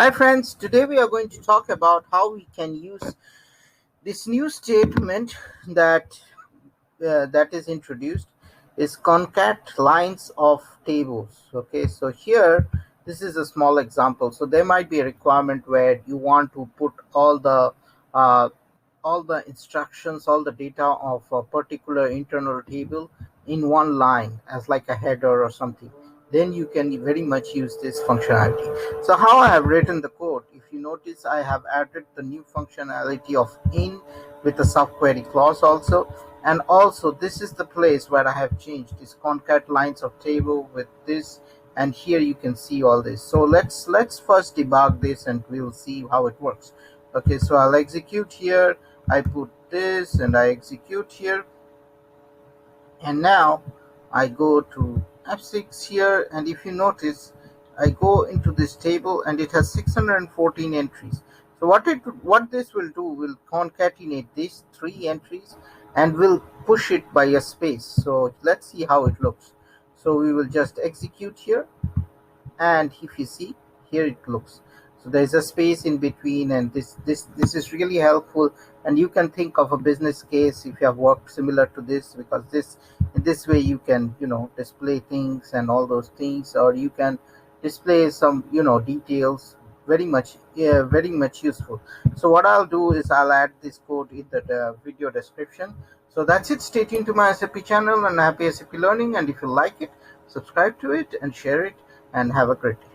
Hi friends, today we are going to talk about how we can use this new statement that is introduced is concat lines of tables. Okay, so here this is a small example. So there might be a requirement where you want to put uh, all the instructions, all the data of a particular internal table in one line as like a header or something. Then you can very much use this functionality. So how I have written the code, if you notice, I have added the new functionality of in with the subquery clause also. And also this is the place where I have changed this concat lines of table with this, and here you can see all this. So let's first debug this and we'll see how it works. Okay, so I'll execute here. I put this and I execute here, and now I go to F6 here, and if you notice, I go into this table and it has 614 entries. So what this will do will concatenate these three entries and will push it by a space. So let's see how it looks. So we will just execute here, and if you see here it looks, so there's a space in between, and this is really helpful. And you can think of a business case if you have worked similar to this, because this in this way you can display things and all those things, or you can display some details. Very much, yeah, very much useful. So what I'll do is I'll add this code in the video description. So that's it. Stay tuned to my SAP channel and happy SAP learning, and if you like it, subscribe to it and share it, and have a great day.